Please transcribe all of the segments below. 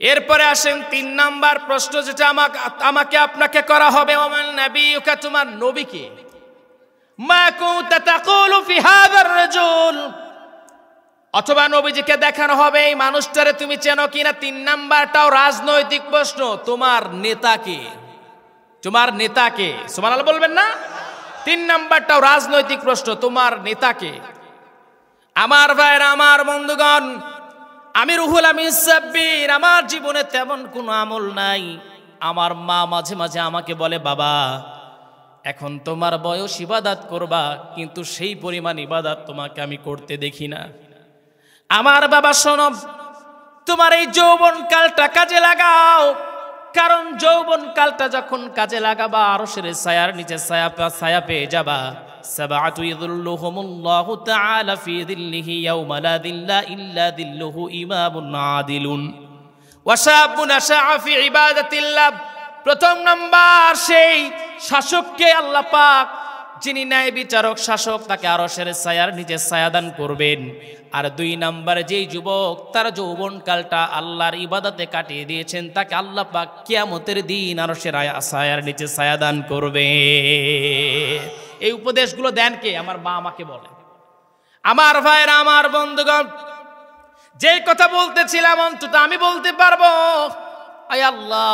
এরপরে আসেন ৩ নাম্বার প্রশ্ন, যেটা আমাকে আপনাকে করা হবে। ওমান নাবিয়ুকা, তোমার নবী কে? মা কুনতা তাকুলু ফি হাযার রাজুল, অথবা নবীজিকে দেখানো হবে এই মানুষটারে তুমি চেনো কিনা। ৩ নাম্বারটাও রাজনৈতিক প্রশ্ন, তোমার নেতা কে? তোমার নেতা কে? সুবহানাল্লাহ বলবেন না? ৩ নাম্বারটাও রাজনৈতিক প্রশ্ন, তোমার নেতা কে? আমার ভাইরা, আমার বন্ধুগণ, আমি রুহুল আমিন সাব্বির, আমার জীবনে তেমন কোনো আমল নাই। আমার মা মাঝে মাঝে আমাকে বলে, বাবা এখন তোমার বয়স ইবাদত করবা, কিন্তু সেই পরিমাণ ইবাদত তোমাকে আমি করতে দেখি না। আমার বাবা শোনো, তোমার এই যৌবনকালটা কাজে লাগাও, কারণ যৌবনকালটা যখন কাজে লাগাবা আরশের ছায়ার নিচে ছায়া পেয়ে যাবা। সাবআতু ইয়াযুল্লুহুমুল্লাহু তাআলা ফি যিল্লিহি ইয়াওমা লা যিল্লা ইল্লা যিল্লুহু ইমামুন আদিলুন ওয়া শাবুন আশআ ফি ইবাদাতিল্লাহ। প্রথম নাম্বার, সেই শাসককে আল্লাহ পাক, যিনি ন্যায় বিচারক শাসক, তাকে আরশের ছায়ার নিচে ছায়াদান করবেন। আর ২ নাম্বার, যেই যুবক তার যৌবনকালটা আল্লাহর ইবাদতে কাটিয়ে দিয়েছেন, তাকে আল্লাহ পাক কিয়ামতের দিন আরশের ছায়ার নিচে ছায়াদান করবে। এই উপদেশগুলো দেন কে? আমার মা আমাকে বলে। আমার ভাইরা, আমার বন্ধুগণ, যেই কথা বলতেছিলাম অন্তত আমি বলতে পারবো, আয় আল্লাহ,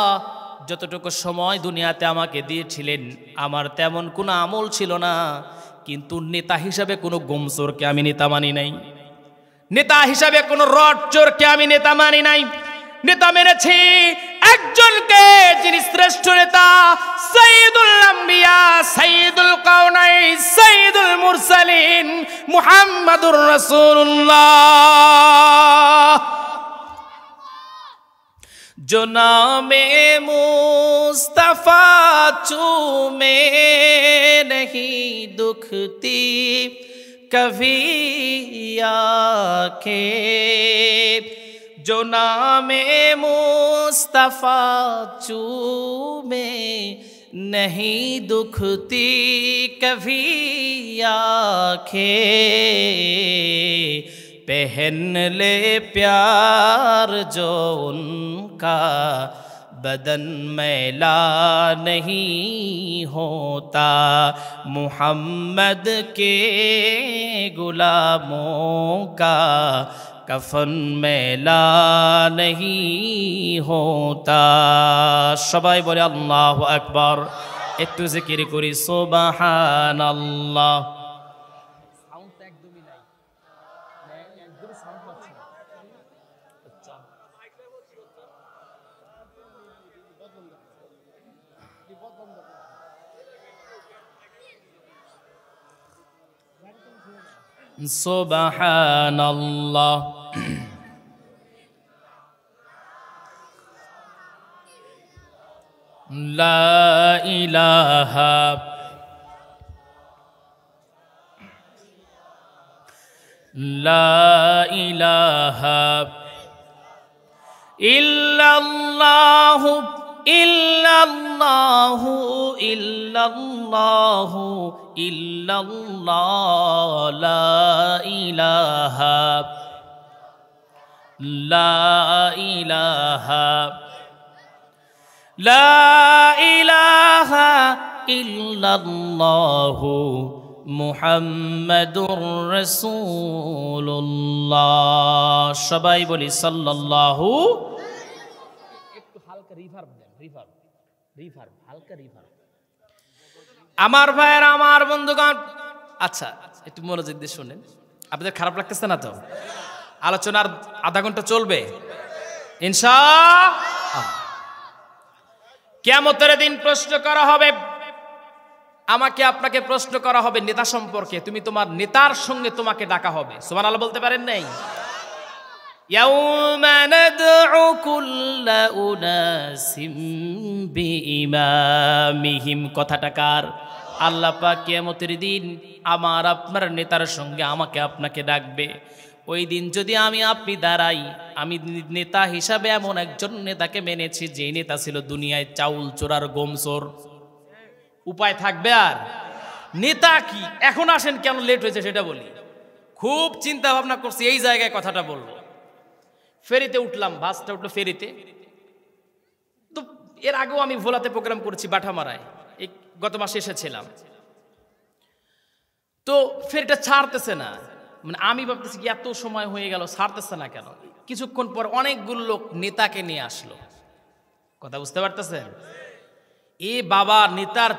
যতটুকু সময় দুনিয়াতে আমাকে দিয়েছিলেন আমার তেমন কোনো আমল ছিল না, কিন্তু নেতা হিসাবে কোনো গোমচোরকে আমি নেতা মানি নাই। নেতা হিসাবে কোনো রড চোরকে আমি নেতা মানি নাই। নেতা মেনেছি একজনকে, যিনি শ্রেষ্ঠ নেতা, সাইয়্যিদুল আম্বিয়া, সাইয়্যিদুল কাওনাইন, সাইয়্যিদুল মুরসালিন, মুহাম্মাদুর রাসূলুল্লাহ। जो नामे मुस्तफा चूमे नहीं दुखती कभी आंखें, जो नामे मुस्तफा चूमे नहीं दुखती कभी आंखें, पहन ले प्यार जो उनका बदन मैला नहीं होता, मुहम्मद के गुलामों का कफन मैला नहीं होता। সবাই বলে আল্লাহু আকবার। একটু জিকির করি সুবহানাল্লাহ। সুবহানাল্লাহ। লা ইলাহা ইল্লাল্লাহু ইল্লাল্লাহু ইল্লাল্লাহু ইল্লাল্লাহ, লা ইলাহা ইল্লাল্লাহু মুহাম্মাদুর রাসূলুল্লাহ। সবাই বলি সাল্লাল্লাহু। একটু হালকা রিভার্ব দেন, রিভার্ব হালকা রিভার্ব। আমার ভাইয়ের, আমার বন্ধুগণ, আচ্ছা একটু মনোযোগ দিয়ে শুনেন। আপনাদের খারাপ লাগতেছে না তো? আলোচনার আধা ঘন্টা চলবে ইনশাআল্লাহ। কিয়ামতের দিন প্রশ্ন করা হবে, আমাকে আপনাকে প্রশ্ন করা হবে নেতা সম্পর্কে। তুমি তোমার নেতার সঙ্গে তোমাকে ডাকা হবে। সুবহানাল্লাহ বলতে পারেন নাই? ইয়াউমা নাদউ কুল্লা উনাসিম বিইমামিহিম, কথাটা কার? আল্লাহ পাক কিয়ামতের দিন আমার আপনার নেতার সঙ্গে আমাকে আপনাকে ডাকবে। ওই দিন যদি আমি আপনি দাঁড়াই, আমি নেতা হিসাবে এমন একজন নেতাকে মেনেছি যে নেতা ছিল দুনিয়ায় চাউল চোরার গোমচোর, উপায় থাকবে আর? নেতা কি? এখন আসেন, কেন লেট হয়েছে সেটা বলি। খুব চিন্তা ভাবনা করছি এই জায়গায় কথাটা বলবো। ফেরিতে উঠলাম, বাসটা উঠলো ফেরিতে। তো এর আগেও আমি ভোলাতে প্রোগ্রাম করেছি, বাটামারায়, এই গত মাসে এসেছিলাম। তো ফেরিটা ছাড়তেছে না, মানে আমি ভাবতেছি কি এত সময় হয়ে গেল ছাড়তেছে না কেন। কিছুক্ষণ পর অনেকগুলো লোক নেতাকে নিয়ে আসলো। কথা বুঝতে পারতেছেন? এ বাবা, নেতার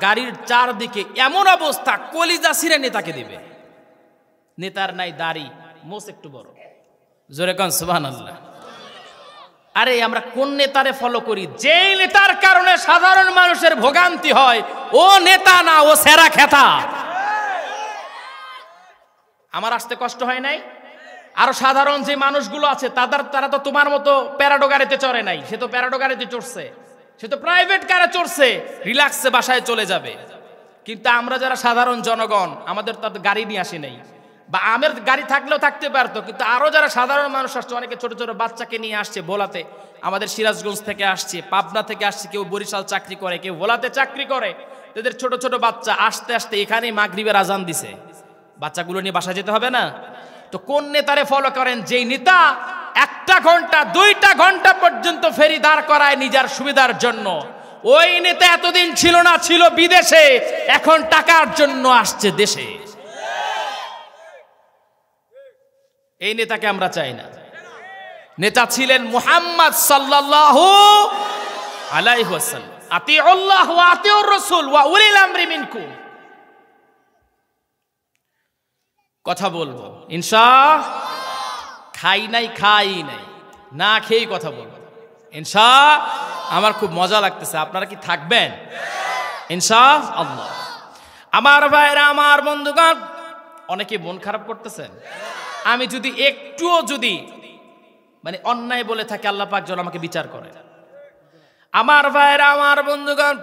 গাড়ির চারদিকে এমন অবস্থা, কলিজা ছিঁড়ে নেতাকে দিবে। নেতার নাই দাড়ি, মোচ একটু বড়, জোরে কোন সুবহানাল্লাহ। আরে আমরা কোন নেতারে ফলো করি? যে নেতার কারণে সাধারণ মানুষের ভোগান্তি হয়, ও নেতা না, ও সেরা খেতা। আমার আসতে কষ্ট হয় নাই? আরো সাধারণ যে মানুষগুলো আছে তারা তো তোমার মতো প্যারাডো গাড়িতে চড়ে নাই, সে তো প্যারাডো গাড়িতে চড়ছে, সে তো প্রাইভেট কারে চড়ছে, রিল্যাক্সে বাসায় চলে যাবে। কিন্তু আমরা যারা সাধারণ জনগণ, আমাদের তো গাড়ি নিয়ে আসি নাই, বা আমার গাড়ি থাকলেও থাকতে পারতো, কিন্তু আরো যারা সাধারণ মানুষ আসছে, অনেকে ছোট ছোট বাচ্চাকে নিয়ে আসছে ভোলাতে, আমাদের সিরাজগঞ্জ থেকে আসছে, পাবনা থেকে আসছে, কেউ বরিশাল চাকরি করে, কেউ ভোলাতে চাকরি করে, তাদের ছোট ছোট বাচ্চা আসতে আসতে এখানেই মাগরিবের আজান দিছে, বাচ্চাগুলো নিয়ে বাসা যেতে হবে না? তো কোন নেতারে ফলো করেন? যেই নেতা 1 ঘন্টা 2 ঘন্টা পর্যন্ত ফেরি দাঁড় করায় নিজের সুবিধার জন্য। ওই নেতা এতদিন ছিল না, ছিল বিদেশে, এখন টাকার জন্য আসছে দেশে। এই নেতাকে আমরা চাই না। নেতা ছিলেন মুহাম্মদ সাল্লাল্লাহু আলাইহি ওয়াসাল্লাম, আতিউল্লাহ ওয়া আতিউর রাসূল ওয়া উলিল আমরি মিনকুম। কথা বলবো ইনশাআল্লাহ, খাই নাই না খেয়েই কথা বলবো ইনশাআল্লাহ। আমার খুব মজা লাগতেছে, আপনারা কি থাকবেন ইনশাআল্লাহ? আমার ভাইরা, আমার বন্ধুগণ, অনেকে মন খারাপ করতেছেন। আমি যদি একটুও মানে অন্যায় বলে থাকি, আল্লাহ পাক যেন আমাকে বিচার করে। আমার ভাইরা, আমার বন্ধুগণ,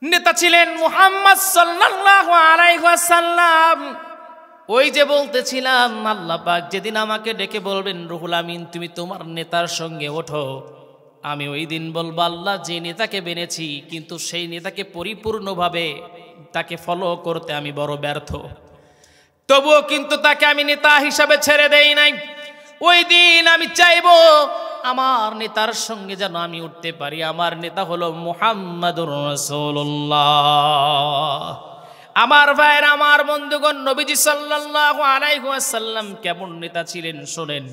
নেতা ছিলেন মুহাম্মদ সাল্লাল্লাহু আলাইহি ওয়াসাল্লাম। ওই যে বলতেছিলাম, আল্লাহ পাক যেদিন আমাকে ডেকে বলবেন, রুহুল আমিন তুমি তোমার নেতার সঙ্গে ওঠো, আমি ওই দিন বলবো, আল্লাহ যে নেতাকে বেনেছি, কিন্তু সেই নেতাকে পরিপূর্ণভাবে তাকে ফলো করতে আমি বড় ব্যর্থ, তবুও কিন্তু তাকে আমি নেতা হিসাবে ছেড়ে দেই নাই। ওই দিন আমি চাইবো আমার নেতার সঙ্গে যেন আমি উঠতে পারি। আমার নেতা হলো মুহাম্মাদুর রাসূলুল্লাহ। আমার ভাইয়ের, আমার বন্ধুগণ, নবীজি সাল্লাল্লাহু আলাইহি ওয়াসাল্লাম কেমন নেতা ছিলেন শোনেন।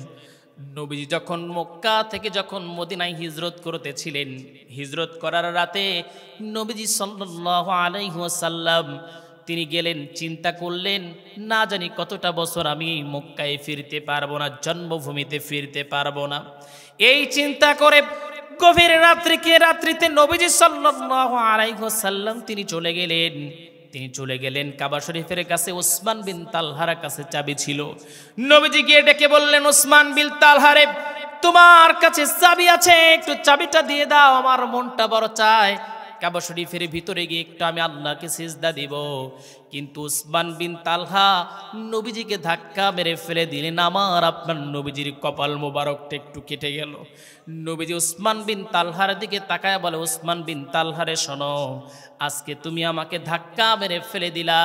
নবীজি যখন মক্কা থেকে যখন মদিনায় হিজরত করতেছিলেন, হিজরত করার রাতে নবীজি সাল্লাল্লাহু আলাইহি ওয়াসাল্লাম তিনি গেলেন, চিন্তা করলেন, না জানি কতটা বছর আমি মক্কায় ফিরতে পারবো না, জন্মভূমিতে ফিরতে পারবো না। এই চিন্তা করে গভীর রাত্রিতে নবীজি সাল্লাল্লাহু আলাইহি ওয়াসাল্লাম তিনি চলে গেলেন কাবা শরীফের কাছে। ওসমান বিন তালহার কাছে চাবি ছিল। নবীজি গিয়ে ডেকে বললেন, ওসমান বিন তালহারে, তোমার কাছে চাবি আছে, একটু চাবিটা দিয়ে দাও, আমার মনটা বড় চায় কাবা শরীফের ভিতরে গিয়ে একটু আমি আল্লাহকে সিজদা দিব। কিন্তু উসমান বিন তালহা নবীজিকে ধাক্কা মেরে ফেলে দিলেন। আমার আপনার নবীজির কপাল মোবারকটা একটু কেটে গেল। নবীজি উসমান বিন তালহার দিকে তাকায় বলে, উসমান বিন তালহারে শোনো, আজকে তুমি আমাকে ধাক্কা মেরে ফেলে দিলা,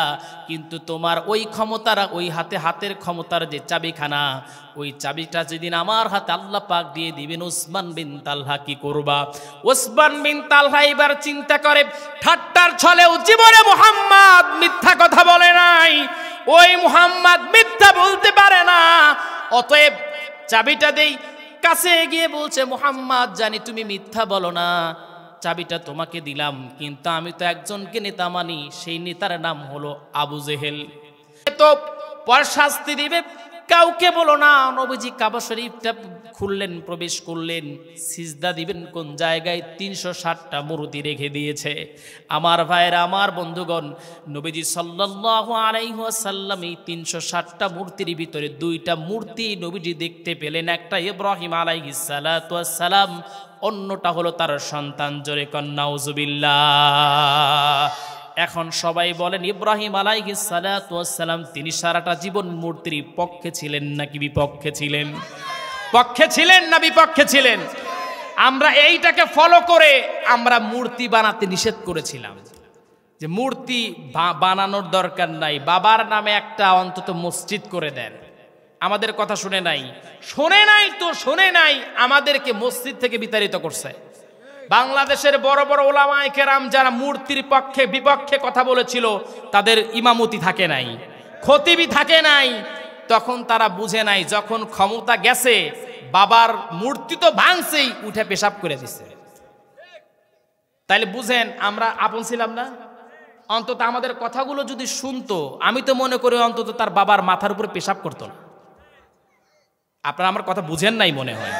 কিন্তু তোমার ওই ক্ষমতার, ওই হাতের ক্ষমতার যে চাবিখানা, ওই চাবিটা যেদিন আমার হাতে আল্লাহ পাক দিয়ে দিবেন, উসমান বিন তালহা কি করবা? উসমান বিন তালহা এবার চিন্তা করে, ঠাট্টার ছলেও জীবনে মুহাম্মদ মিথ্যা কথা বলে নাই, ওই মুহাম্মদ মিথ্যা বলতে পারে না, অতএব চাবিটা দেই। কাছে গিয়ে বলছে, মুহাম্মদ জানি তুমি মিথ্যা বলো না, চাবিটা তোমাকে দিলাম, কিন্তু আমি তো একজনকে নেতা মানি, সেই নেতার নাম হলো আবু জেহেল, তো পর শাস্তি দিবে, কাউকে বলো না। নবীজি কাবা শরীফটা খুললেন, প্রবেশ করলেন, সিজদা দিবেন কোন জায়গায়? 360টা মূর্তি রেখে দিয়েছে। আমার ভাইয়েরা, আমার বন্ধুগণ, নবীজি সাল্লাল্লাহু আলাইহি ওয়াসাল্লাম এই 360টা মূর্তির ভিতরে 2টা মূর্তি নবীজি দেখতে পেলেন। একটা ইব্রাহিম আলাইহিস সালাতু ওয়াস সালাম, অন্যটা হলো তার সন্তান। জোরে কন নাউজুবিল্লাহ। এখন সবাই বলেন, ইব্রাহিম আলাইহিস সালাতু ওয়াস সালাম তিনি সারাটা জীবন মূর্তির পক্ষে ছিলেন নাকি বিপক্ষে ছিলেন? পক্ষে ছিলেন না বিপক্ষে ছিলেন? আমরা এইটাকে ফলো করে আমরা মূর্তি বানাতে নিষেধ করেছিলাম, যে মূর্তি বানানোর দরকার নাই, বাবার নামে একটা অন্তত মসজিদ করে দেন। আমাদের কথা শুনে নাই, শোনে নাই তো শোনে নাই, আমাদেরকে মসজিদ থেকে বিতাড়িত করছে। বাংলাদেশের বড় বড় ওলামায়ে কেরাম যারা মূর্তির পক্ষে বিপক্ষে কথা বলেছিল, তাদের ইমামতি থাকে নাই, খতিবি থাকে নাই। তখন তারা বুঝে নাই, যখন ক্ষমতা গেছে, বাবার মূর্তি তো ভাঙছেই, উঠে পেশাব করে দিছে। তাইলে বুঝেন আমরা আপন ছিলাম না? অন্তত আমাদের কথাগুলো যদি শুনতো, আমি তো মনে করি অন্তত তার বাবার মাথার উপরে পেশাব করতো না। আপনারা আমার কথা বুঝেন নাই মনে হয়।